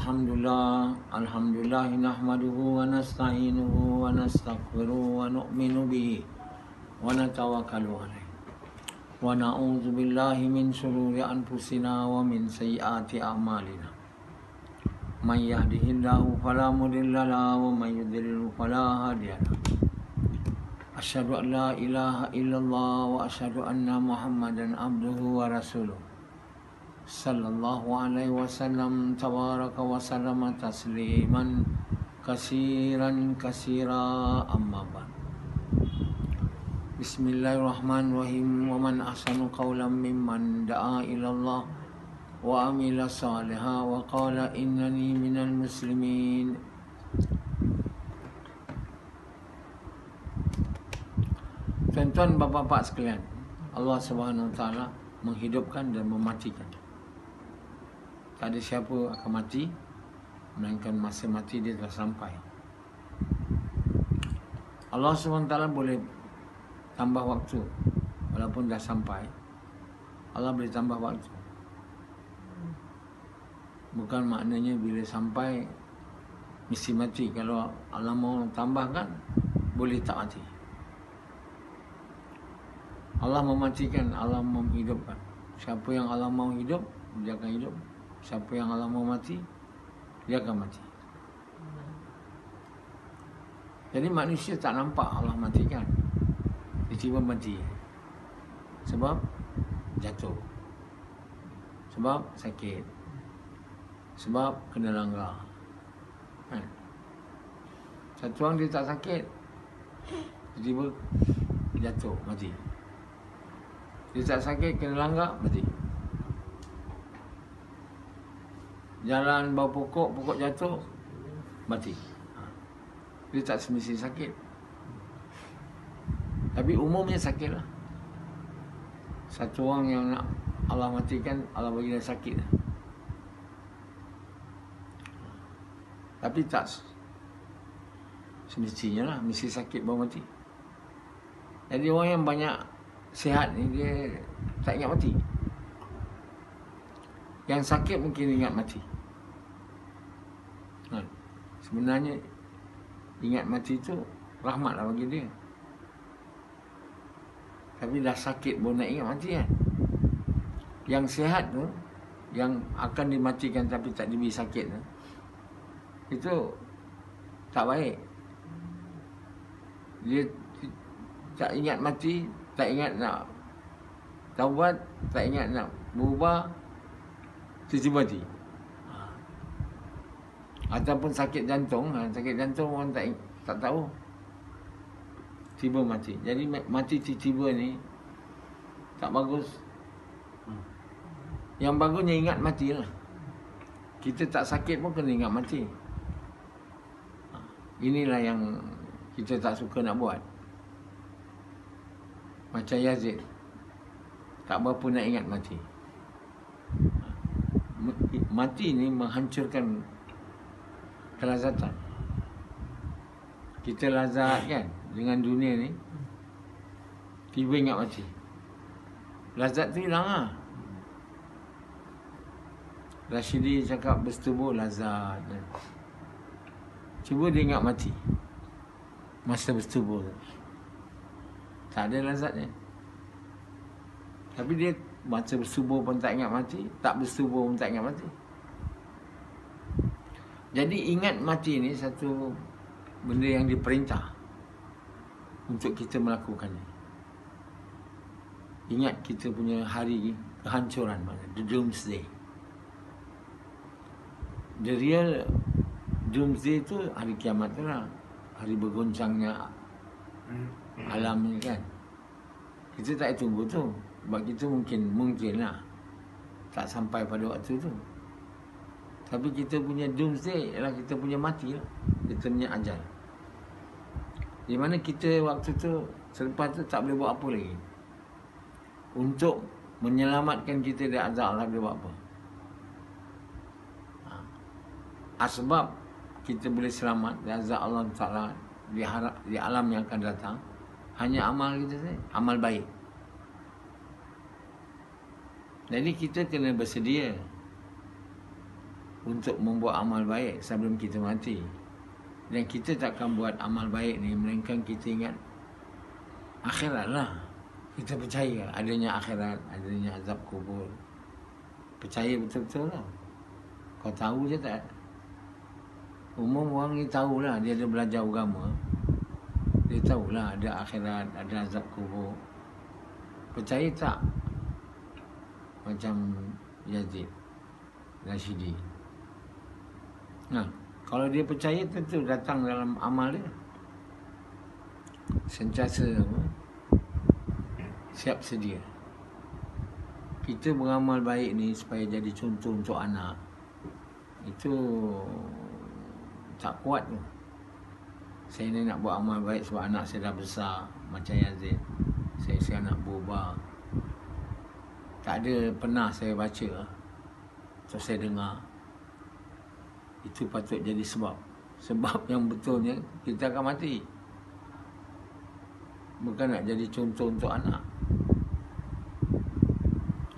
Alhamdulillah nahmaduhu wa nasta'inuhu wa nastaghfiruhu wa nu'minu bihi wa natawakkalu alaihi wa na'udzu billahi min shururi anfusina wa min sayyiati a'malina. May yahdihillahu fala mudilla lahu wa may yudlil fala hadiya lahu. Asyhadu an la ilaha illallah wa asyhadu anna Muhammadan abduhu wa rasuluh. Sallallahu alaihi wasallam tabaraka wa sallama tasliman kasiran kasira amma ba'd. Bismillahirrahmanirrahim. Wa man ahsanu qawlan mimman da'a ila Allah wa amila salihan wa qala innani minal muslimin. Tuan-tuan, bapa-bapa sekalian, Allah Subhanahu wa taala menghidupkan dan mematikan. Tak ada siapa akan mati, melainkan masa mati dia telah sampai. Allah SWT boleh tambah waktu. Walaupun dah sampai, Allah boleh tambah waktu. Bukan maknanya bila sampai mesti mati. Kalau Allah mau tambahkan, boleh tak mati. Allah mematikan, Allah menghidupkan. Siapa yang Allah mau hidup, dia akan hidup. Siapa yang Allah mau mati, dia akan mati. Jadi manusia tak nampak Allah matikan. Dia tiba mati. Sebab jatuh. Sebab sakit. Sebab kena langgar. Satu orang dia tak sakit, tiba jatuh, mati. Dia tak sakit, kena langgar, mati. Jalan bawah pokok, pokok jatuh, mati. Dia tak semestinya sakit. Tapi umumnya sakit lah. Satu orang yang nak Allah matikan, Allah bagi dia sakit lah. Tapi tak semestinya lah, mesti sakit baru mati. Jadi orang yang banyak sihat ni, dia tak ingat mati. Yang sakit mungkin ingat mati. Sebenarnya ingat mati tu rahmatlah bagi dia. Tapi dah sakit pun nak ingat mati kan. Yang sihat tu, yang akan dimatikan tapi tak diberi sakit tu, itu tak baik. Dia tak ingat mati, tak ingat nak taubat, tak ingat nak berubah, tiba-tiba mati. Ataupun sakit jantung. Sakit jantung orang tak tahu, tiba mati. Jadi mati tiba-tiba ni tak bagus. Yang bagusnya ingat mati lah. Kita tak sakit pun kena ingat mati. Inilah yang kita tak suka nak buat. Macam Yazid, tak berapa nak ingat mati. Mati ni menghancurkan kelazatan. Kita lazat kan dengan dunia ni, tiba ingat mati, lazat tu hilang lah. Rashidi cakap bersetubuh lazat kan? Cuba dia ingat mati masa bersetubuh tu, tak ada lazatnya. Tapi dia masa bersetubuh pun tak ingat mati, tak bersetubuh pun tak ingat mati. Jadi ingat mati ni satu benda yang diperintah untuk kita melakukannya. Ingat kita punya hari kehancuran, the doomsday. The real doomsday tu hari kiamat tu lah. Hari bergoncangnya alam ni kan. Kita tak tunggu tu. Sebab kita mungkin lah tak sampai pada waktu tu. Tapi kita punya doomsday ialah kita punya mati lah. Kita punya ajal. Di mana kita waktu tu, selepas tu tak boleh buat apa lagi. Untuk menyelamatkan kita dari azab Allah, boleh buat apa? Asbab kita boleh selamat dari azab Allah Ta'ala di alam yang akan datang, hanya amal kita saja, amal baik. Jadi kita kena bersedia untuk membuat amal baik sebelum kita mati. Dan kita takkan buat amal baik ni melainkan kita ingat akhirat lah. Kita percaya adanya akhirat, adanya azab kubur. Percaya betul-betul lah. Kau tahu je tak? Umum orang ni tahulah, dia ada belajar agama. Dia tahulah ada akhirat, ada azab kubur. Percaya tak? Macam Yazid Rashidi. Nah, kalau dia percaya tentu datang dalam amal dia. Sentiasa siap sedia. Kita beramal baik ni supaya jadi contoh untuk anak. Itu tak kuat tu. Saya ni nak buat amal baik sebab anak saya dah besar. Macam Yazid. Saya nak berubah. Tak ada pernah saya baca atau saya dengar. Itu patut jadi sebab. Sebab yang betulnya kita akan mati. Bukan nak jadi contoh untuk anak.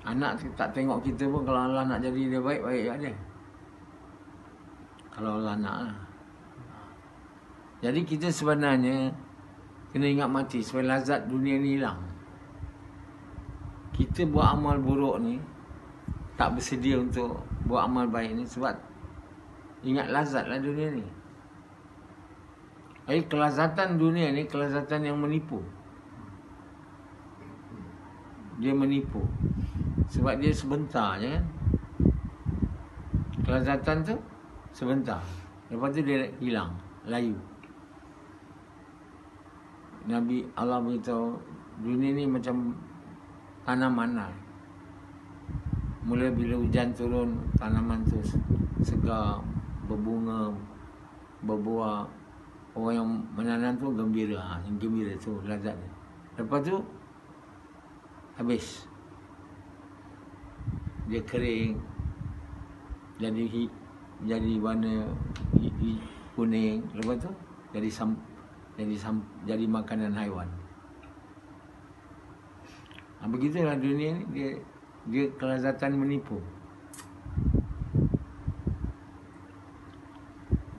Anak tak tengok kita pun, kalau Allah nak jadi dia baik, baik kat dia. Kalau Allah nak lah. Jadi kita sebenarnya kena ingat mati supaya lazat dunia ni hilang. Kita buat amal buruk ni, tak bersedia untuk buat amal baik ni sebab ingat lazat lah dunia ni. Jadi kelazatan dunia ni kelazatan yang menipu. Dia menipu. Sebab dia sebentar je kan. Kelazatan tu sebentar. Lepas tu dia hilang, layu. Nabi Allah beritahu dunia ni macam tanaman lah. Mula bila hujan turun, tanaman tu segar, berbunga, berbuah. Orang yang menanam tu gembira. Yang gembira tu lazat dia. Lepas tu habis. Dia kering, jadi warna kuning. Lepas tu jadi makanan haiwan. Begitulah dunia ni, dia kelazatan menipu.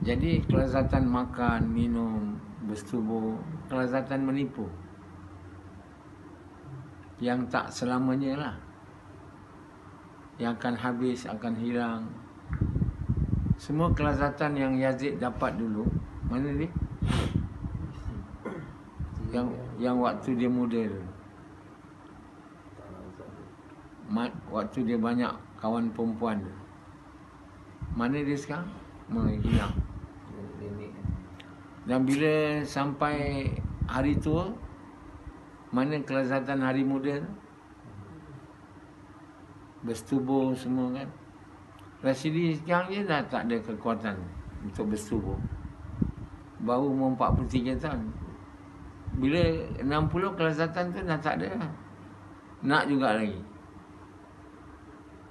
Jadi kelazatan makan, minum, bersetubuh, kelazatan menipu. Yang tak selamanya lah. Yang akan habis, akan hilang. Semua kelazatan yang Yazid dapat dulu, mana dia? Yang waktu dia muda dulu. Waktu dia banyak kawan perempuan tu. Mana dia sekarang? Hilang. Dan bila sampai hari tua, mana kelazatan hari muda tu? Bersetubuh semua kan. Rashidi sekarang dia dah tak ada kekuatan untuk bersetubuh. Baru umur 43 tahun. Bila 60 kelazatan tu dah tak ada. Nak juga lagi.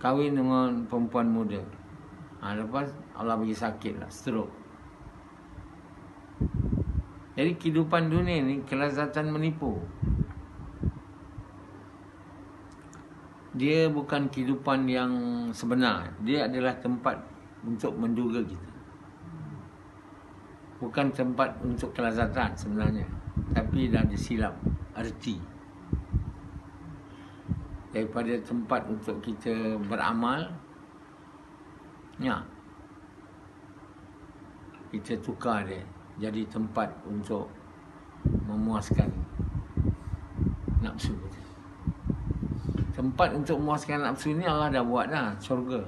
Kahwin dengan perempuan muda. Lepas Allah bagi sakit lah, stroke. Jadi kehidupan dunia ni kelazatan menipu. Dia bukan kehidupan yang sebenar. Dia adalah tempat untuk menduga kita. Bukan tempat untuk kelazatan sebenarnya. Tapi dah disilap erti. Daripada tempat untuk kita beramal, ya, kita tukar dia jadi tempat untuk memuaskan nafsu kita. Tempat untuk memuaskan nafsu ni Allah dah buat dah, syurga.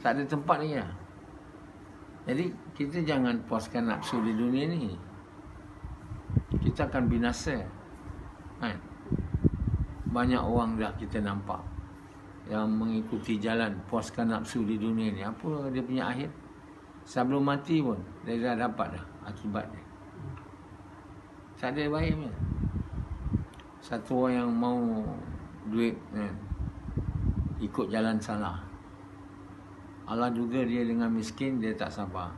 Tak ada tempat lagi lah. Jadi kita jangan puaskan nafsu di dunia ni. Kita akan binasa. Kan? Banyak orang dah kita nampak yang mengikuti jalan puaskan nafsu di dunia ni. Apa dia punya akhir? Sebelum mati pun dia dah dapat dah akibat dia. Tak ada baik pun. Satu orang yang mau duit kan, ikut jalan salah, Allah juga dia dengan miskin, dia tak sabar.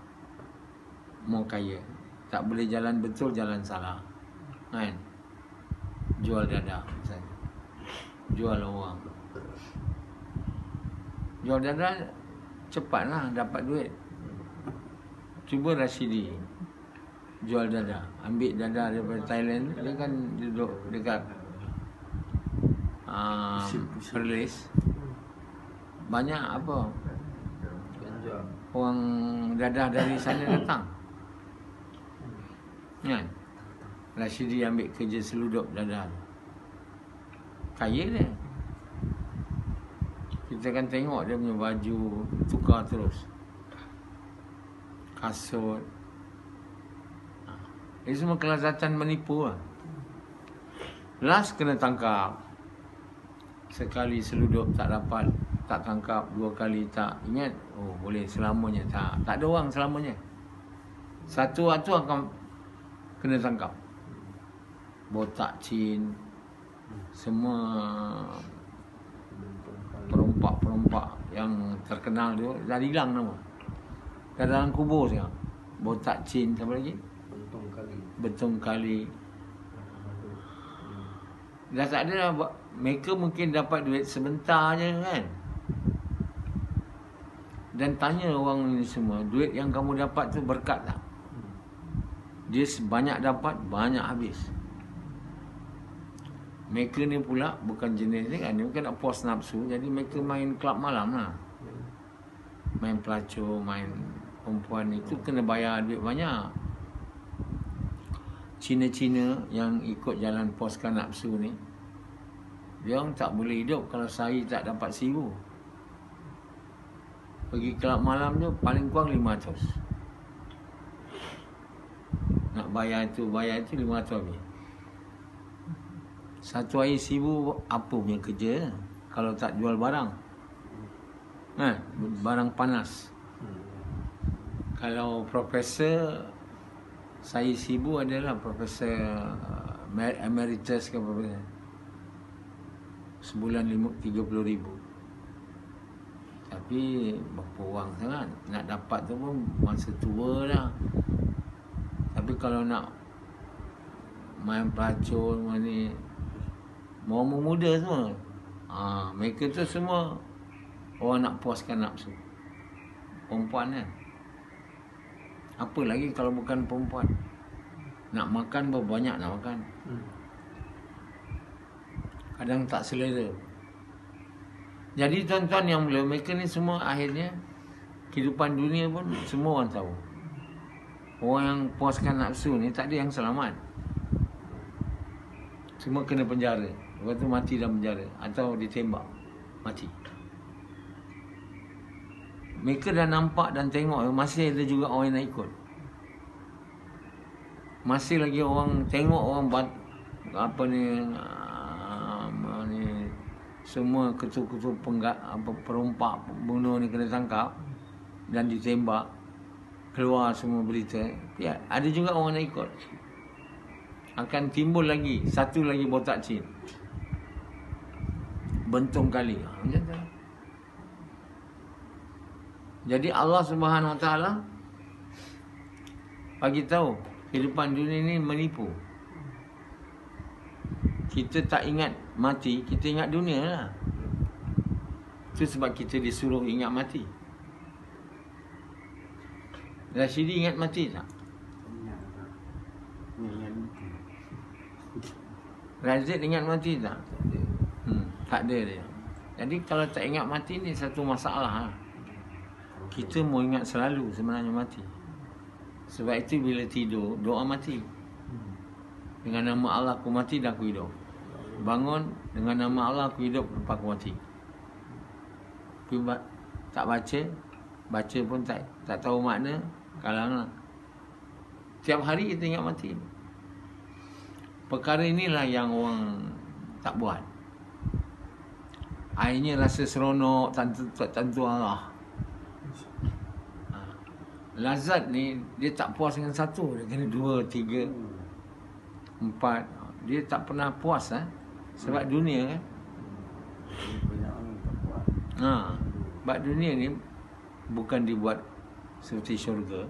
Mau kaya, tak boleh jalan betul, jalan salah kan. Jual dada misalnya, jual orang. Jual dada cepatlah dapat duit. Cuba Rashidi jual dada, ambil dada daripada Thailand, dia kan duduk dekat Perlis. Banyak apa orang dadah dari sana datang kan. Rashidi ambil kerja seludup dadah, kaya dia. Kita kan tengok dia punya baju tukar terus, kasut. Ini semua kelazatan menipu lah. Last kena tangkap. Sekali seludup tak dapat, tak tangkap. 2 kali tak ingat, oh boleh selamanya. Tak ada orang selamanya. Satu waktu akan kena tangkap. Botak chin, semua perompak-perompak yang terkenal tu dah hilang nama. Dah dalam kubur sekarang. Botak chin, siapa lagi? Betong kali. Dah tak ada dah. Mereka mungkin dapat duit sebentar je kan. Dan tanya orang ni semua, duit yang kamu dapat tu berkat tak? Dia sebanyak dapat, banyak habis. Mereka ni pula bukan jenis ni kan, mereka nak puas nafsu. Jadi mereka main kelab malam lah. Main pelacur, main perempuan itu kena bayar duit banyak. Cina-Cina yang ikut jalan puaskan nafsu ni, dia orang tak boleh hidup kalau sehari tak dapat 1,000. Pergi kelab malam tu paling kurang 500. Nak bayar itu 500 habis. Satu hari 1,000 apa punya kerja kalau tak jual barang. Barang panas. Kalau profesor, saya 1,000 adalah profesor emeritus ke profesor. Sebulan 30,000. Tapi berapa orang sangat. Nak dapat tu pun masa tua dah. Tapi kalau nak main pelacur ni, orang muda semua. Mereka tu semua orang nak puaskan nafsu. Perempuan kan. Apa lagi kalau bukan perempuan? Nak makan berapa banyak nak makan. Kadang tak selera. Jadi tuan-tuan yang mulia, mereka ni semua akhirnya kehidupan dunia pun semua orang tahu. Orang yang puaskan nafsu ni tak ada yang selamat. Semua kena penjara. Lepas tu mati dalam penjara atau ditembak mati. Mereka dah nampak dan tengok, masih ada juga orang yang nak ikut. Masih lagi orang tengok orang apa ni semua ketua-ketua perompak bunuh ni kena tangkap dan ditembak, keluar semua berita. Ya, ada juga orang nak ikut. Akan timbul lagi satu lagi botak chin, Bentong kali. Macam tu. Jadi Allah Subhanahu Wa Taala bagi tahu kehidupan dunia ni menipu. Kita tak ingat mati, kita ingat dunia lah. Itu sebab kita disuruh ingat mati. Rashidi ingat mati tak? Razid ingat mati tak? Tak ada dia. Jadi kalau tak ingat mati ni satu masalah. Kita mau ingat selalu sebenarnya mati. Sebab itu bila tidur, doa mati. Dengan nama Allah aku mati dan aku hidup. Bangun dengan nama Allah aku hidup lepas aku mati. Tapi tak baca pun tak tahu makna, kalanglah. Tiap hari kita ingat mati. Perkara inilah yang orang tak buat. Akhirnya rasa seronok tentu Allah. Lazat ni dia tak puas dengan satu, dia kena 2, 3, 4. Dia tak pernah puas sebab dunia kan. Sebab dunia ni bukan dibuat seperti syurga.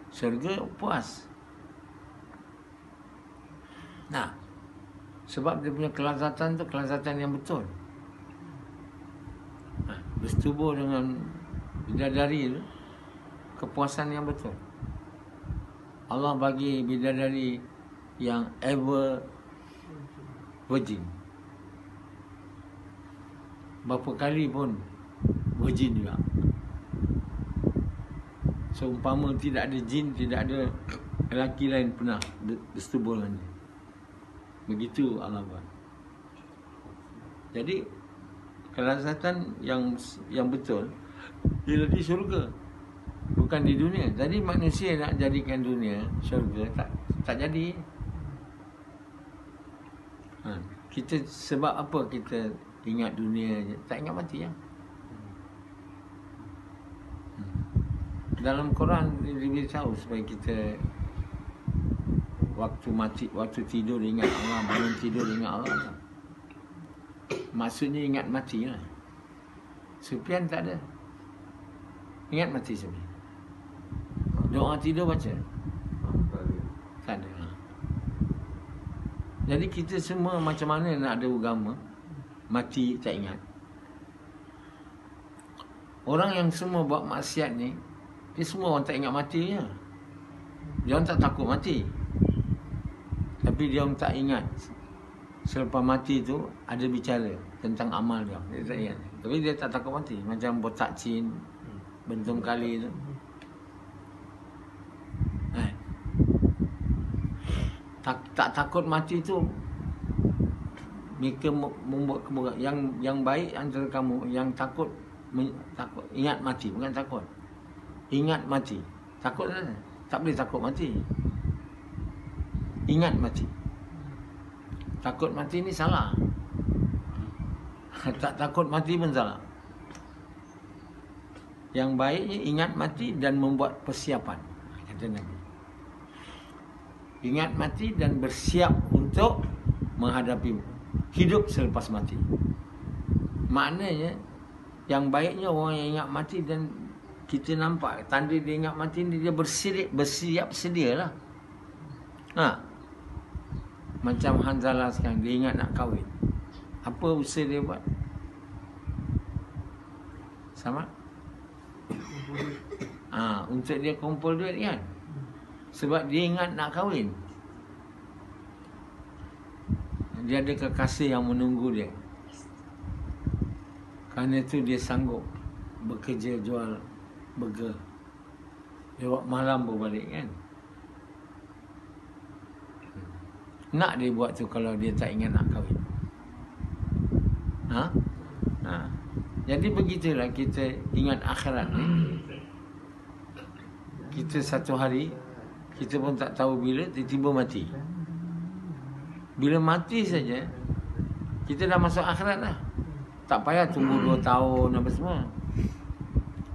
Syurga puas. Sebab dia punya kelazatan tu kelazatan yang betul. Bersetubuh dengan Bidadari itu kepuasan yang betul. Allah bagi bidadari yang ever virgin. Berapa kali pun virgin juga. Seumpama tidak ada jin, tidak ada lelaki lain pernah bersetubuh dengan dia. Begitu Allah buat. Jadi kelazatan yang betul bila di syurga, bukan di dunia. Jadi manusia nak jadikan dunia syurga tak jadi. Kita sebab apa kita ingat dunia je, tak ingat mati ya. Dalam Quran diberitahu supaya kita waktu mati, waktu tidur ingat Allah, bangun tidur ingat Allah. Maksudnya ingat mati lah. Sufyan tak ada. Ingat mati Sufyan. Doa tidur baca? Tak ada. Jadi kita semua macam mana nak ada agama, mati tak ingat. Orang yang semua buat maksiat ni, dia semua orang tak ingat mati je. Dia orang tak takut mati, tapi dia orang tak ingat selepas mati tu ada bicara tentang amal dia. Dia tak ingat. Tapi dia tak takut mati. Macam botak cin, bentung kali tu. Tak takut mati tu, mereka membuat keburukan. Yang baik antara kamu yang takut ingat mati, bukan takut. Ingat mati. Takut tak boleh takut mati. Ingat mati. Takut mati ni salah. Tak takut mati pun salah. Yang baiknya ingat mati dan membuat persiapan, kata Nabi. Ingat mati dan bersiap untuk menghadapi hidup selepas mati. Maknanya yang baiknya orang yang ingat mati dan kita nampak tanda dia ingat mati ni, dia bersiap sedia lah. Macam Hanzalah sekarang, dia ingat nak kahwin. Apa usaha dia buat? Sama? Untuk dia kumpul duit kan? Sebab dia ingat nak kahwin. Dia ada kekasih yang menunggu dia. Kerana itu dia sanggup bekerja jual burger. Lewat malam berbalik kan? Nak dia buat tu kalau dia tak ingat nak kahwin. Jadi begitulah kita ingat akhirat ni. Kita satu hari, kita pun tak tahu bila, tiba-tiba mati. Bila mati saja, kita dah masuk akhirat dah. Tak payah tunggu 2 tahun apa semua.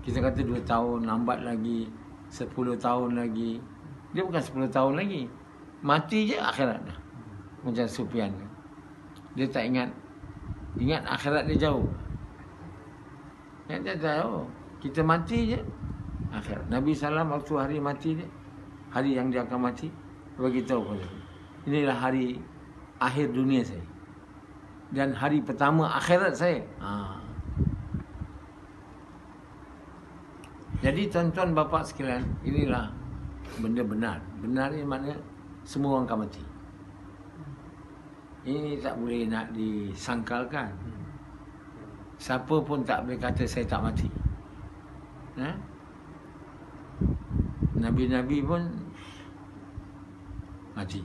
Kita kata 2 tahun, lambat lagi 10 tahun lagi. Dia bukan 10 tahun lagi. Mati je akhirat dah. Macam Sufyan. Dia tak ingat akhirat dia jauh. Dia tahu kita mati je akhirat. Nabi SAW waktu hari mati dia, hari yang dia akan mati, bagi tahu kepada dia, inilah hari akhir dunia saya dan hari pertama akhirat saya. Jadi tuan-tuan bapa sekalian, inilah benda benar. Benar ini maknanya semua orang akan mati. Ini tak boleh nak disangkalkan. Siapa pun tak boleh kata saya tak mati. Nabi-nabi pun mati.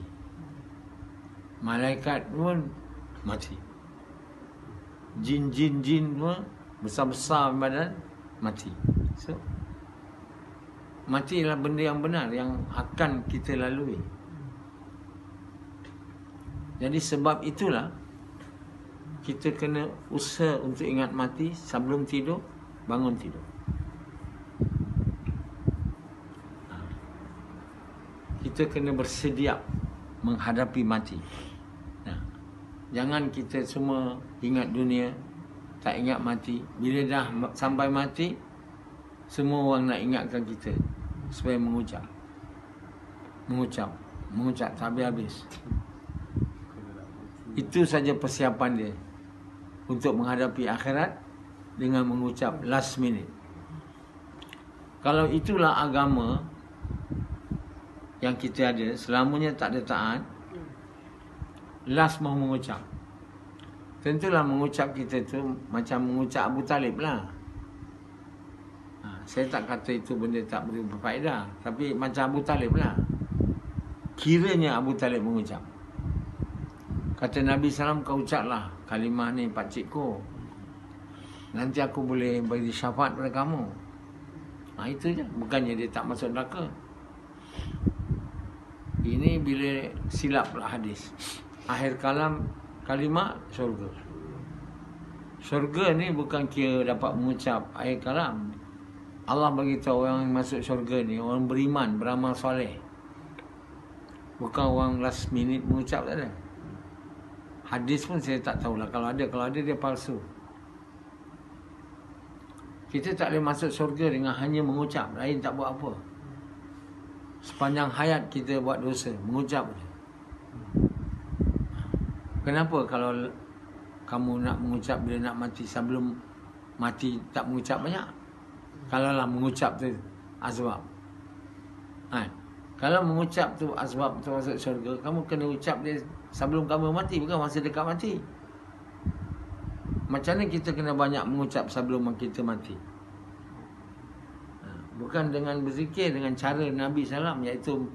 Malaikat pun mati. Jin pun besar-besar badan mati. So, mati adalah benda yang benar yang akan kita lalui. Jadi sebab itulah kita kena usaha untuk ingat mati sebelum tidur, bangun tidur. Kita kena bersedia menghadapi mati. Jangan kita semua ingat dunia, tak ingat mati. Bila dah sampai mati, semua orang nak ingatkan kita supaya mengucap tak habis-habis. Itu saja persiapan dia untuk menghadapi akhirat dengan mengucap last minute. Kalau itulah agama yang kita ada, selamanya tak ada taat, last mau mengucap. Tentulah mengucap kita tu macam mengucap Abu Talib lah. Saya tak kata itu benda tak berfaedah, tapi macam Abu Talib lah. Kiranya Abu Talib mengucap. Kata Nabi SAW, kau ucaplah kalimah ni pakcikku. Nanti aku boleh bagi syafaat pada kamu. Itu je. Bukannya dia tak masuk neraka. Ini bila silap lah hadis. Akhir kalam kalimah syurga. Syurga ni bukan kira dapat mengucap akhir kalam. Allah bagi tahu orang yang masuk syurga ni orang beriman, beramal soleh. Bukan orang last minute mengucap, tak ada. Hadis pun saya tak tahulah. Kalau ada dia palsu. Kita tak boleh masuk syurga dengan hanya mengucap, lain tak buat apa. Sepanjang hayat kita buat dosa, mengucap je. Kenapa kalau kamu nak mengucap bila nak mati, sebelum mati tak mengucap banyak? Kalaulah mengucap tu asbab. Kalau mengucap tu asbab tu masuk syurga, kamu kena ucap dia sebelum kamu mati, bukan masa dekat mati. Macam mana kita kena banyak mengucap sebelum kita mati? Bukan dengan berzikir, dengan cara Nabi SAW, iaitu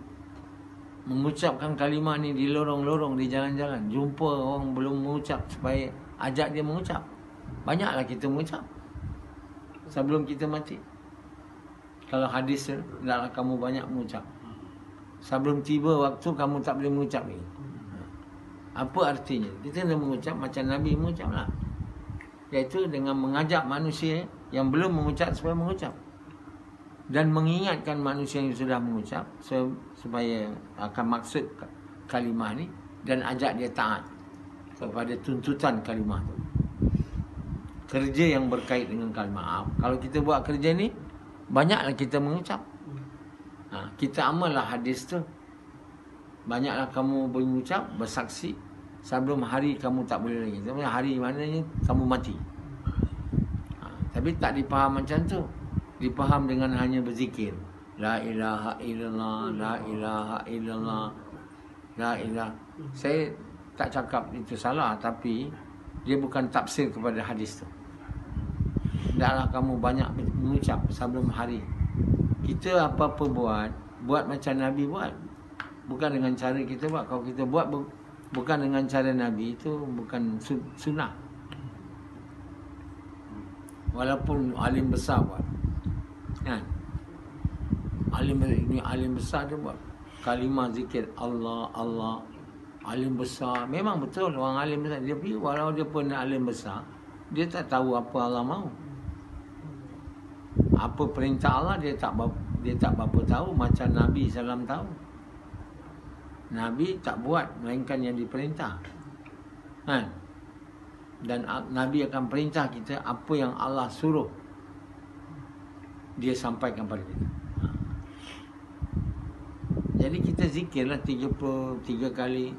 mengucapkan kalimah ni di lorong-lorong, di jalan-jalan. Jumpa orang belum mengucap, supaya ajak dia mengucap. Banyaklah kita mengucap sebelum kita mati. Kalau hadis, hendaklah kamu banyak mengucap. Sebelum tiba waktu, kamu tak boleh mengucap lagi. Apa artinya? Kita kena mengucap macam Nabi mengucap lah. Iaitu dengan mengajak manusia yang belum mengucap supaya mengucap. Dan mengingatkan manusia yang sudah mengucap supaya akan maksud kalimah ni, dan ajak dia taat kepada tuntutan kalimah tu. Kerja yang berkait dengan kalimah. Kalau kita buat kerja ni, banyaklah kita mengucap. Kita amallah hadis tu. Banyaklah kamu mengucap, bersaksi sebelum hari kamu tak boleh lagi. Sebelum hari maknanya kamu mati. Tapi tak dipaham macam tu. Dipaham dengan hanya berzikir. La ilaha illallah, la ilaha illallah, la ilaha. Saya tak cakap itu salah, tapi dia bukan tafsir kepada hadis tu. Hendaklah kamu banyak mengucap sebelum hari. Kita apa-apa buat macam Nabi buat. Bukan dengan cara kita buat. Kalau kita buat bukan dengan cara Nabi, itu bukan sunnah. Walaupun alim besar buat. Kan? Alim besar dia buat kalimah zikir Allah, Allah. Alim besar. Memang betul orang alim besar. Dia pergi, walau dia pun alim besar, dia tak tahu apa Allah mahu. Apa perintah Allah dia tak berapa tahu. Macam Nabi SAW tahu. Nabi tak buat melainkan yang diperintah. Kan? Dan Nabi akan perintah kita apa yang Allah suruh, dia sampaikan pada kita. Jadi kita zikirlah 33 kali.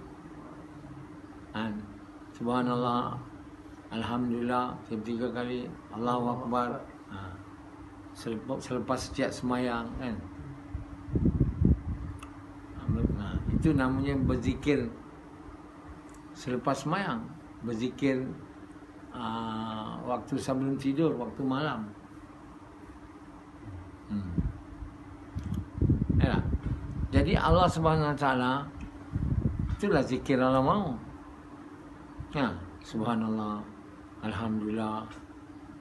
Subhanallah, Alhamdulillah 33 kali, Allahu Akbar. Selepas setiap semayang, kan? Itu namanya berzikir selepas semayang. Berzikir waktu sebelum tidur, waktu malam. Jadi Allah Subhanahu Wa Taala, itulah zikir Allah mahu. Subhanallah, Alhamdulillah,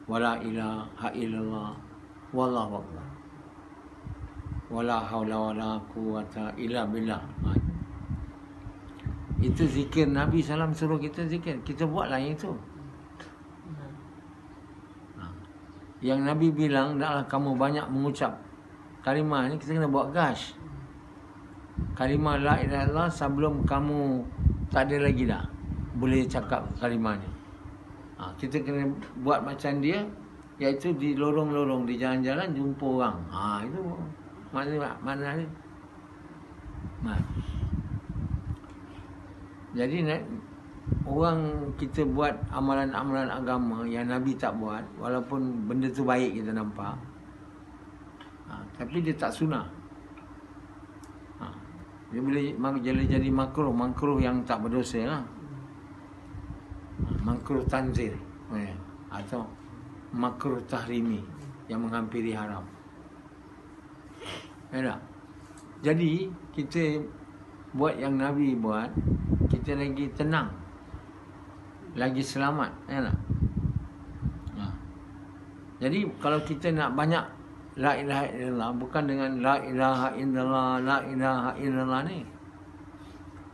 wala ilaha illallah, wallahu akbar, wala haula wala quwata illa billah. Itu zikir Nabi SAW suruh kita zikir. Kita buatlah yang itu. Yang Nabi bilang, hendaklah kamu banyak mengucap kalimah ni, kita kena buat gas. Kalimah la ilaha illallah sebelum kamu tak ada lagi dah boleh cakap kalimah ni. Kita kena buat macam dia, iaitu di lorong-lorong, di jalan-jalan jumpa orang. Itu mana ni? Jadi orang kita buat amalan-amalan agama yang Nabi tak buat, walaupun benda tu baik kita nampak, Tapi dia tak sunnah. Dia boleh jadi makruh yang tak berdosa lah. Makruh tanzir atau makruh tahrimi yang menghampiri haram. Tak? Jadi kita buat yang Nabi buat, kita lagi tenang, lagi selamat, tak? Jadi kalau kita nak banyak la ilaha illallah, bukan dengan la ilaha illallah ni.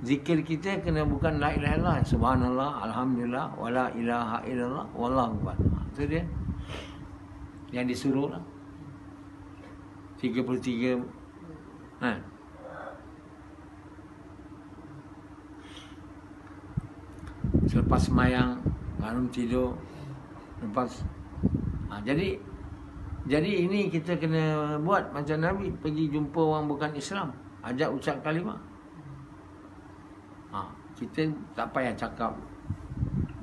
Zikir kita kena bukan la ilaha illallah, subhanallah, alhamdulillah, wala ilaha illallah, wallahu akbar. Itu dia yang disuruh lah. 33 selepas semayang, bangun tidur, lepas jadi ini kita kena buat macam Nabi pergi jumpa orang bukan Islam, ajak ucap kalimah. Kita tak payah cakap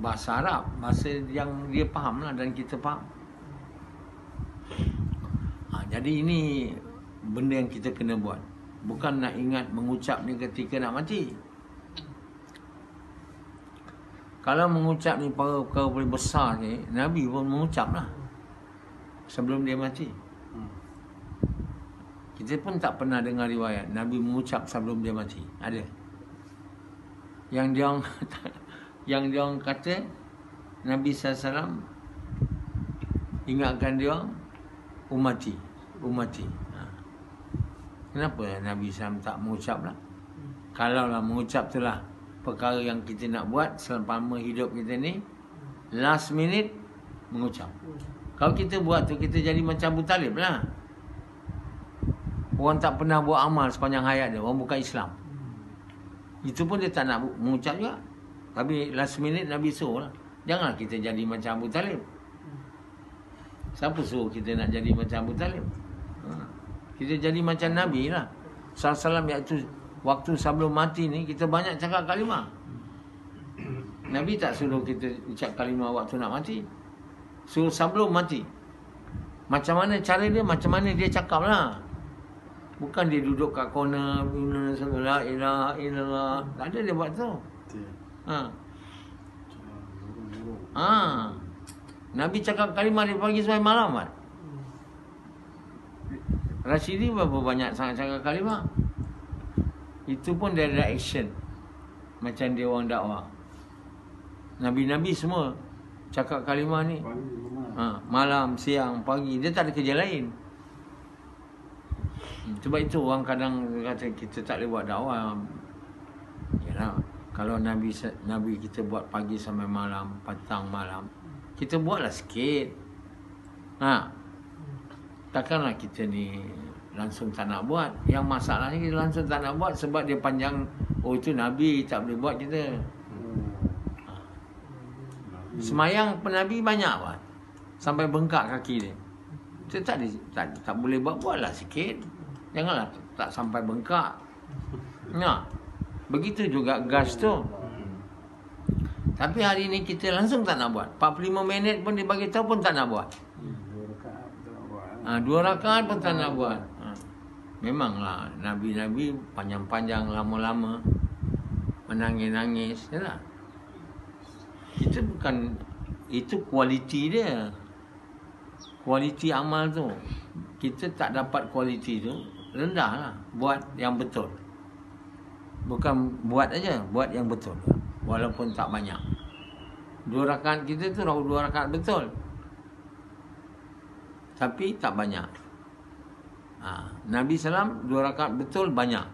bahasa Arab, bahasa yang dia faham lah dan kita faham. Jadi ini benda yang kita kena buat. Bukan nak ingat mengucap ni ketika nak mati. Kalau mengucap ni perkara paling besar ni, Nabi pun mengucap lah sebelum dia mati. Kita pun tak pernah dengar riwayat Nabi mengucap sebelum dia mati. Ada. Yang dia orang kata Nabi SAW ingatkan dia umati. Kenapa Nabi SAW tak mengucap lah? Kalaulah mengucap tu lah perkara yang kita nak buat selama hidup kita ni, last minute mengucap. Kalau kita buat tu, kita jadi macam Abu Talib lah. Orang tak pernah buat amal sepanjang hayat dia, orang bukan Islam. Itu pun dia tak nak mengucap juga. Tapi last minute Nabi suruh lah. Janganlah kita jadi macam Abu Talib. Siapa suruh kita nak jadi macam Abu Talib? Kita jadi macam Nabi lah SAW, iaitu waktu sebelum mati ni kita banyak cakap kalimah. Nabi tak suruh kita ucap kalimah waktu nak mati, suruh sebelum mati. Macam mana cara dia, macam mana dia cakap lah. Bukan dia duduk kat corner la ilaha illallah. Tak ada dia buat tu. Nabi cakap kalimah dari pagi sampai malam kan. Rashidi berapa banyak sangat cakap kalimah. Itu pun dia ada action. Macam dia orang dakwah. Nabi-nabi semua cakap kalimah ni malam, siang, pagi. Dia tak ada kerja lain. Sebab itu orang kadang kata kita tak boleh buat dakwah. Yalah, kalau Nabi kita buat pagi sampai malam, petang malam, kita buatlah sikit. Takkanlah kita ni langsung tak nak buat. Yang masalahnya kita langsung tak nak buat sebab dia panjang. Oh, itu Nabi tak boleh buat kita. Semayang Nabi banyak buat, sampai bengkak kaki dia. Kita tak boleh buatlah sikit. Janganlah tak sampai bengkak. Begitu juga gas tu. Tapi hari ni kita langsung tak nak buat. 45 minit pun dia bagi tahu pun tak nak buat. 2 rakaat pun tak nak buat. Memanglah Nabi-Nabi panjang-panjang, lama-lama, menangis-nangis. Yalah. Itu bukan, itu kualiti dia. Kualiti amal tu. Kita tak dapat kualiti tu, rendahlah. Buat yang betul. Bukan buat aja, buat yang betul. Walaupun tak banyak. 2 rakaat kita tu 2 rakaat betul. Tapi tak banyak. Nabi SAW 2 rakaat betul banyak.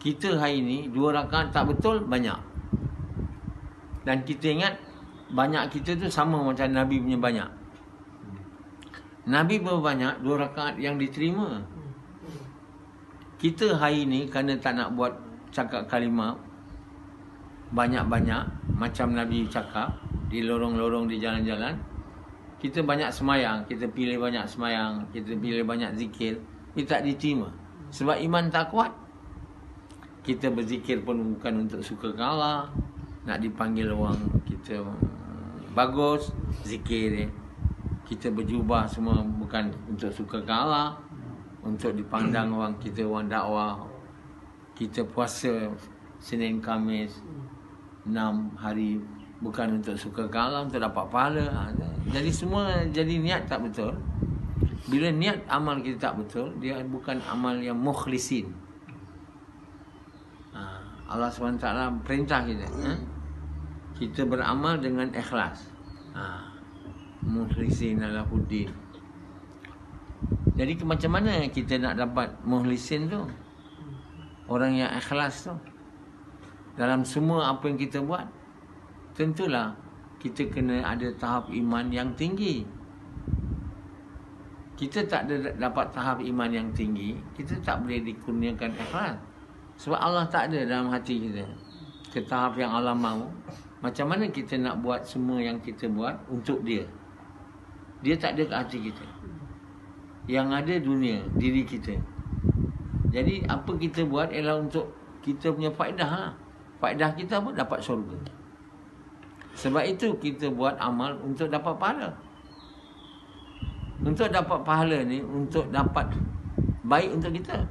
Kita hari ni 2 rakaat tak betul banyak. Dan kita ingat banyak kita tu sama macam Nabi punya banyak. Nabi berbanyak 2 rakaat yang diterima. Kita hari ni kerana tak nak buat cakap kalimah banyak-banyak macam Nabi cakap di lorong-lorong, di jalan-jalan, kita banyak semayang, kita pilih banyak semayang, kita pilih banyak zikir, ia tak diterima. Sebab iman tak kuat. Kita berzikir pun bukan untuk suka kalah, nak dipanggil orang kita bagus zikir dia. kita berjubah semua bukan untuk sukakan Allah, untuk dipandang orang, kita orang dakwah. Kita puasa Senin Khamis 6 hari bukan untuk sukakan Allah, untuk dapat pahala. Jadi semua jadi niat tak betul. Bila niat amal kita tak betul, dia bukan amal yang mukhlisin. Allah SWT perintah kita, kita beramal dengan ikhlas. Mukhlisin lahuddin. Jadi macam mana kita nak dapat mukhlisin tu? Orang yang ikhlas tu dalam semua apa yang kita buat. Tentulah kita kena ada tahap iman yang tinggi. Kita tak ada dapat tahap iman yang tinggi, kita tak boleh dikurniakan ikhlas. Sebab Allah tak ada dalam hati kita ke tahap yang Allah mahu. Macam mana kita nak buat semua yang kita buat untuk dia? Dia tak ada ke hati kita. Yang ada dunia, diri kita. Jadi apa kita buat ialah untuk kita punya faedah lah. Faedah kita apa? Dapat syurga. Sebab itu kita buat amal untuk dapat pahala. Untuk dapat pahala ni, untuk dapat baik untuk kita.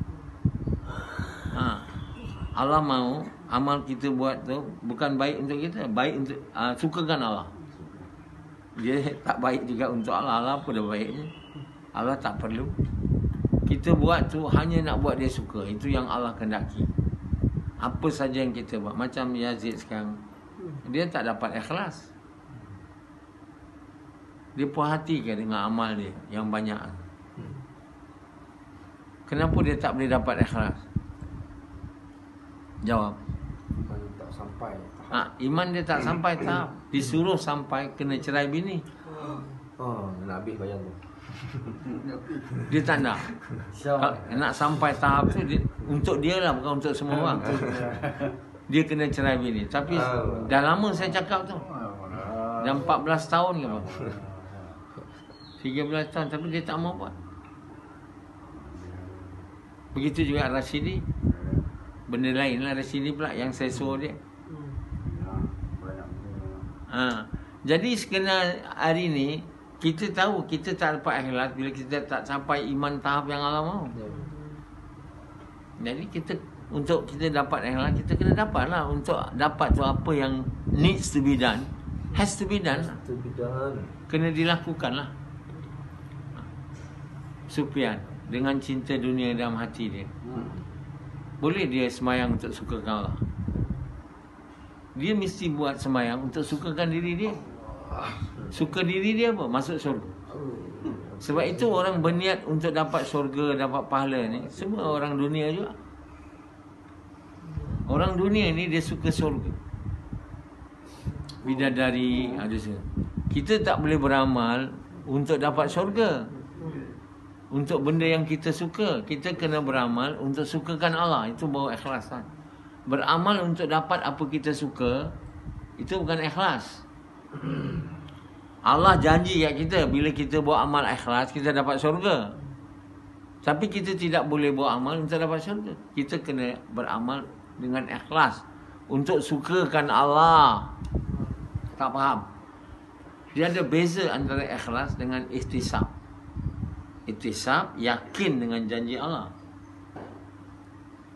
Allah mahu amal kita buat tu bukan baik untuk kita, baik untuk sukakan Allah. Dia tak baik juga untuk Allah. Allah apa dah baiknya? Allah tak perlu. Kita buat tu hanya nak buat dia suka. Itu yang Allah kehendaki. Apa saja yang kita buat. Macam Yazid sekarang, dia tak dapat ikhlas. Dia puas hati ke dengan amal dia yang banyak? Kenapa dia tak boleh dapat ikhlas? Jawab. Iman tak sampai tahap. Iman dia tak sampai tahap. Disuruh sampai kena cerai bini. Nak habis bayang tu. Dia tak nak. Nak sampai tahap tu dia, untuk dia lah, bukan untuk semua orang. Dia kena cerai bini. Tapi dah lama saya cakap tu. Dah 14 tahun ke apa? 13 tahun, tapi dia tak mau buat. Begitu juga Rashidi. Benda lain lah Rashidi pula yang saya suruh dia. Jadi sekena hari ni kita tahu kita tak dapat ikhlas bila kita tak sampai iman tahap yang Allah mahu. Jadi kita, untuk kita dapat ikhlas, kita kena dapat lah. Untuk dapat tu apa yang needs to be done, has to be done. Kena dilakukan lah. Sufyan dengan cinta dunia dalam hati dia, boleh dia semayang untuk sukakan Allah? Dia mesti buat semayang untuk sukakan diri dia. Suka diri dia apa? Masuk syurga. Sebab itu orang berniat untuk dapat syurga, dapat pahala ni, semua orang dunia juga. Orang dunia ni dia suka syurga. Bidadari ada semua. Kita tak boleh beramal untuk dapat syurga, untuk benda yang kita suka. Kita kena beramal untuk sukakan Allah. Itu baru ikhlas kan? Beramal untuk dapat apa kita suka, itu bukan ikhlas. Allah janji kat kita, bila kita buat amal ikhlas, kita dapat syurga. Tapi kita tidak boleh buat amal untuk dapat syurga. Kita kena beramal dengan ikhlas untuk sukakan Allah. Tak faham? Dia ada beza antara ikhlas dengan ihtisab. Ihtisab, yakin dengan janji Allah.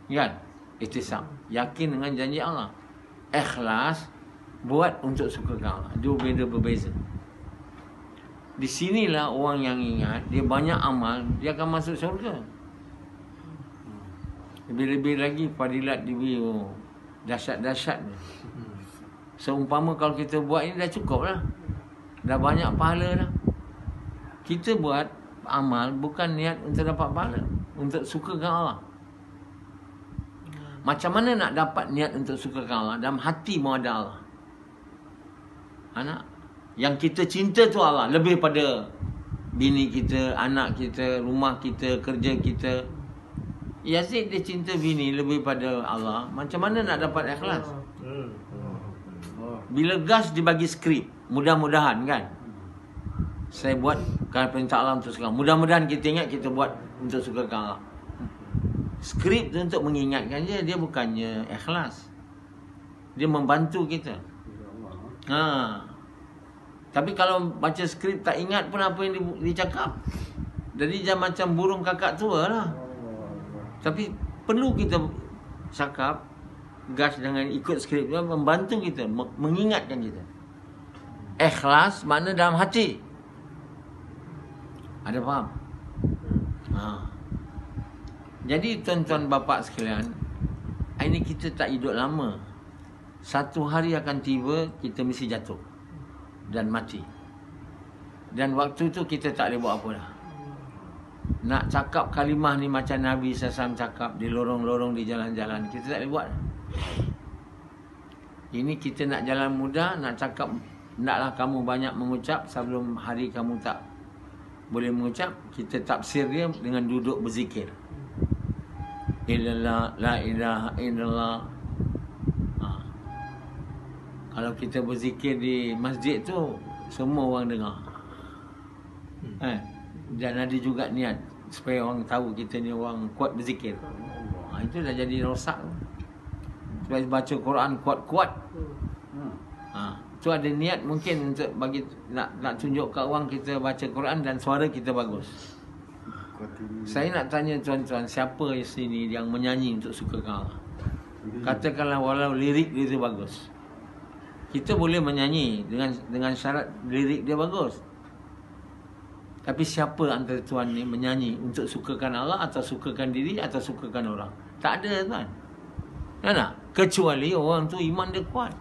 Kan? Ihtisab, yakin dengan janji Allah. Ikhlas, buat untuk sukakan Allah. Dua benda berbeza. Di sinilah orang yang ingat, dia banyak amal, dia akan masuk syurga. Lebih-lebih lagi fadilat diberi, dahsyat-dahsyat. Seumpama kalau kita buat ini dah cukup lah. Dah banyak pahala dah. Kita buat amal bukan niat untuk dapat pahala, untuk sukakan Allah. Macam mana nak dapat niat untuk sukakan Allah? Dalam hati mau ada Allah. Anak yang kita cinta tu Allah, lebih pada bini kita, anak kita, rumah kita, kerja kita. Yazid dia cinta bini lebih pada Allah. Macam mana nak dapat ikhlas? Bila gas dibagi skrip, mudah-mudahan kan, saya buat kerana perintah Allah untuk sekarang. Mudah-mudahan kita ingat kita buat untuk sukakan Allah. Skrip tu untuk mengingatkan dia bukannya ikhlas. Dia membantu kita. Tapi kalau baca skrip tak ingat pun apa yang dicakap. Jadi macam burung kakak tua lah. Tapi perlu kita cakap, gas dengan ikut skrip dia membantu kita, mengingatkan kita. Ikhlas makna dalam hati. Ada faham? Jadi tuan-tuan bapak sekalian, ini kita tak hidup lama. Satu hari akan tiba, kita mesti jatuh dan mati. Dan waktu tu kita tak boleh buat apa dah. Nak cakap kalimah ni macam Nabi SAW cakap di lorong-lorong, di jalan-jalan, kita tak boleh buat. Ini kita nak jalan mudah, nak cakap, naklah kamu banyak mengucap sebelum hari kamu tak boleh mengucap. Kita tafsir dia dengan duduk berzikir. Illallah, la ilaha illallah. Kalau kita berzikir di masjid tu, semua orang dengar. Dan ada juga niat supaya orang tahu kita ni orang kuat berzikir. Itu dah jadi rosak. Supaya baca Quran kuat-kuat. Tu ada niat mungkin untuk bagi nak tunjuk kat orang kita baca Quran dan suara kita bagus. Saya nak tanya tuan-tuan, siapa di sini yang menyanyi untuk sukakan Allah? Katakanlah walau lirik dia tu bagus. Kita boleh menyanyi dengan syarat lirik dia bagus. Tapi siapa antara tuan ni menyanyi untuk sukakan Allah atau sukakan diri atau sukakan orang? Tak ada tuan. Tak? Kecuali orang tu iman dia kuat.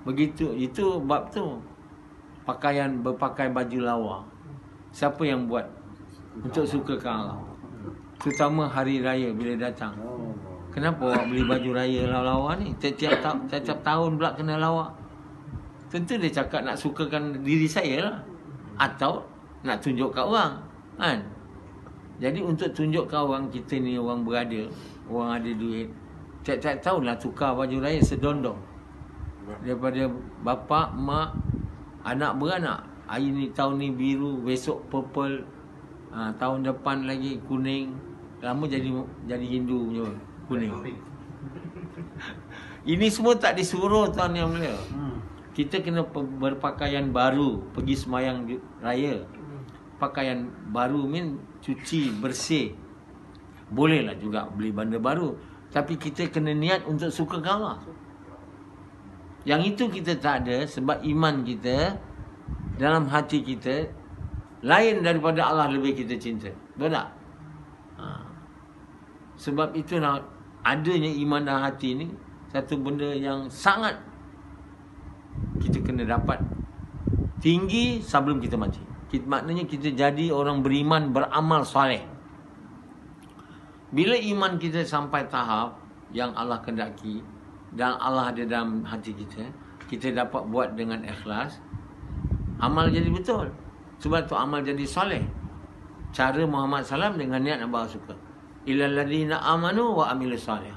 Begitu. Itu bab tu. Berpakai baju lawa. Siapa yang buat untuk sukakan Allah? Terutama hari raya bila datang. Kenapa awak beli baju raya lawa-lawa ni? Tiap tahun pula kena lawa. Tentu dia cakap nak sukakan diri saya lah. Atau nak tunjuk kat orang. Kan? Jadi untuk tunjuk kat orang, kita ni orang berada, orang ada duit. Tiap-tiap tahun lah tukar baju raya sedondong. Daripada bapa, mak, anak beranak. Hari ni, tahun ni biru, besok purple, tahun depan lagi kuning. Lama jadi Hindu punya kuning. Ini semua tak disuruh tuan yang mulia. Kita kena berpakaian baru pergi semayang raya. Pakaian baru cuci, bersih. Bolehlah juga beli benda baru. Tapi kita kena niat untuk sukakan Allah. Yang itu kita tak ada sebab iman kita dalam hati kita lain daripada Allah lebih kita cinta. Betul tak? Sebab itu adanya iman dalam hati ni satu benda yang sangat kita kena dapat tinggi sebelum kita mati. Maknanya kita jadi orang beriman, beramal soleh. Bila iman kita sampai tahap yang Allah kehendaki dan Allah ada dalam hati kita, kita dapat buat dengan ikhlas, amal jadi betul. Sebab tu amal jadi soleh. Cara Muhammad SAW dengan niat Allah suka. Illal ladzina amanu wa amilus soleh.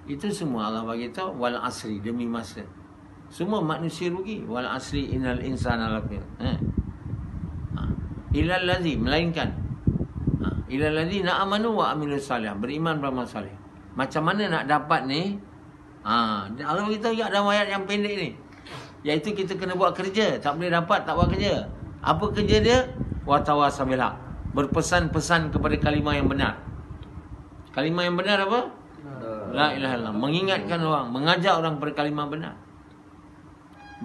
Itu semua Allah bagi tahu, wal asri, demi masa. Semua manusia rugi. Wal asri innal insana lafi. Illal ladzi, melainkan illal ladzina amanu wa amilus soleh, beriman beramal soleh. Macam mana nak dapat ni? Allah beritahu ya dalam ayat yang pendek ni. Iaitu kita kena buat kerja. Tak boleh dapat tak buat kerja. Apa kerja dia? Wa tawasabil haq. Berpesan-pesan kepada kalimah yang benar. Kalimah yang benar apa? La ilaha illallah. Mengingatkan orang, mengajak orang kepada kalimah benar.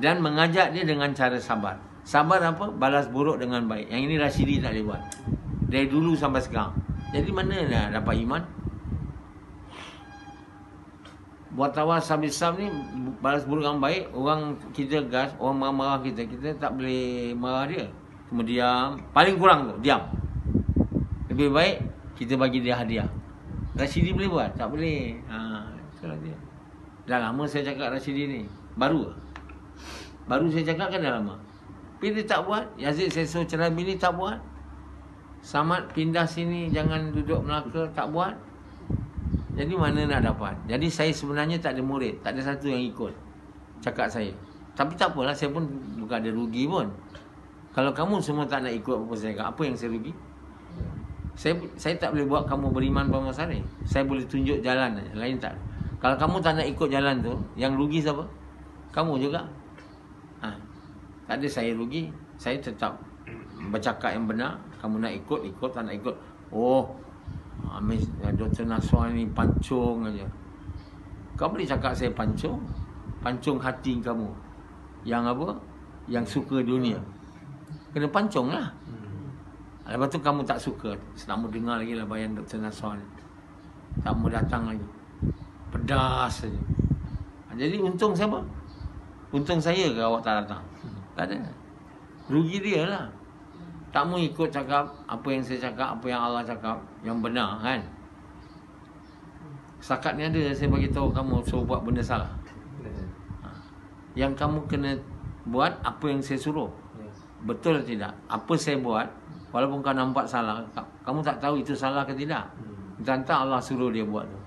Dan mengajak dia dengan cara sabar. Sabar apa? Balas buruk dengan baik. Yang ini Rashidi tak boleh buat. Dari dulu sampai sekarang. Jadi mana nak dapat iman? Buat tawas sabisam ni, balas buruk dengan baik. Orang kita gas, orang marah-marah kita tak boleh marah dia. Cuma diam. Paling kurang tu, diam. Lebih baik kita bagi dia hadiah. Rashidi boleh buat? Tak boleh. Itulah dia. Dah lama saya cakap Rashidi ni. Baru saya cakap kan dah lama. Tapi dia tak buat. Yazid Seso cerai bini tak buat. Samad pindah sini, jangan duduk Melaka, tak buat. Jadi mana nak dapat? Jadi saya sebenarnya tak ada murid. Tak ada satu yang ikut cakap saya. Tapi tak apalah, saya pun bukan ada rugi pun. Kalau kamu semua tak nak ikut apa saya cakap, apa yang saya rugi? Saya tak boleh buat kamu beriman beramal soleh. Saya boleh tunjuk jalan, lain tak. Kalau kamu tak nak ikut jalan tu, yang rugi siapa? Kamu juga. Tak ada saya rugi. Saya tetap bercakap yang benar. Kamu nak ikut, ikut. Tak nak ikut, oh, Dr. Naswan ni pancung aja. Kau boleh cakap saya pancung. Pancung hati kamu. Yang apa? Yang suka dunia. Kena pancung lah. Lepas tu kamu tak suka, tak mau dengar lagi lah bayan Dr. Naswan. Tak mau datang lagi. Pedas saja. Jadi untung siapa? Untung saya ke awak tak datang? Tak ada. Rugi dia lah. Tak mau ikut cakap apa yang saya cakap, apa yang Allah cakap, yang benar kan. Setakat ni ada saya bagi tahu kamu suruh buat benda salah. Yang kamu kena buat apa yang saya suruh. Betul atau tidak? Apa saya buat, walaupun kau nampak salah, kamu tak tahu itu salah ke tidak. Tentang Allah suruh dia buat tu.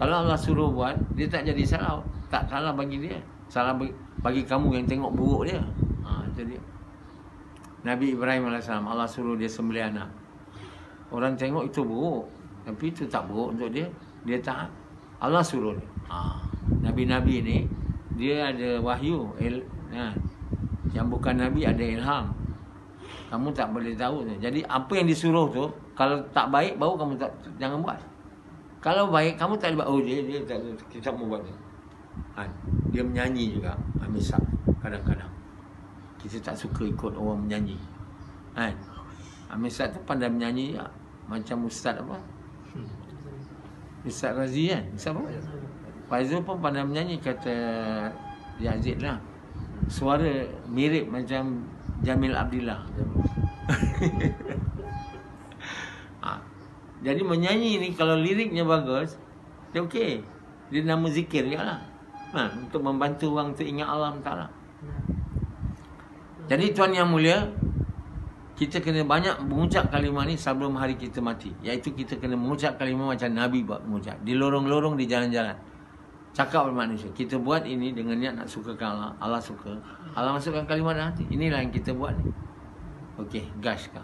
Kalau Allah suruh buat, dia tak jadi salah. Tak salah bagi dia. Salah bagi kamu yang tengok buruk dia. Itu dia. Nabi Ibrahim AS, Allah suruh dia sembelih anak. Orang tengok itu buruk, tapi itu tak buruk untuk dia. Dia taat. Allah suruh dia. Nabi-Nabi ni, dia ada wahyu. Yang bukan Nabi ada ilham. Kamu tak boleh tahu tu. Jadi apa yang disuruh tu, kalau tak baik, baru kamu jangan buat. Kalau baik, kamu tak boleh buat. Oh, dia kita mau buat ni. Dia menyanyi juga. Misal kadang-kadang kita tak suka ikut orang menyanyi. Misal tu pandai menyanyi ya. Macam Ustaz apa? Ustaz Razi kan? Ustaz apa? Faizul pun pandai menyanyi, kata Yazid lah. Suara mirip macam Jamil Abdillah. Jadi menyanyi ni kalau liriknya bagus, dia okey. Dia nama zikir je lah. Untuk membantu orang untuk ingat Allah Ta'ala. Jadi tuan yang mulia, kita kena banyak mengucap kalimah ni sebelum hari kita mati. Iaitu kita kena mengucap kalimah macam Nabi buat mengucap. Di lorong-lorong, di jalan-jalan. Cakap oleh manusia. Kita buat ini dengan niat nak sukakan Allah. Allah suka. Allah masukkan kalimah dalam hati. Inilah yang kita buat ni. Okey, gas kau.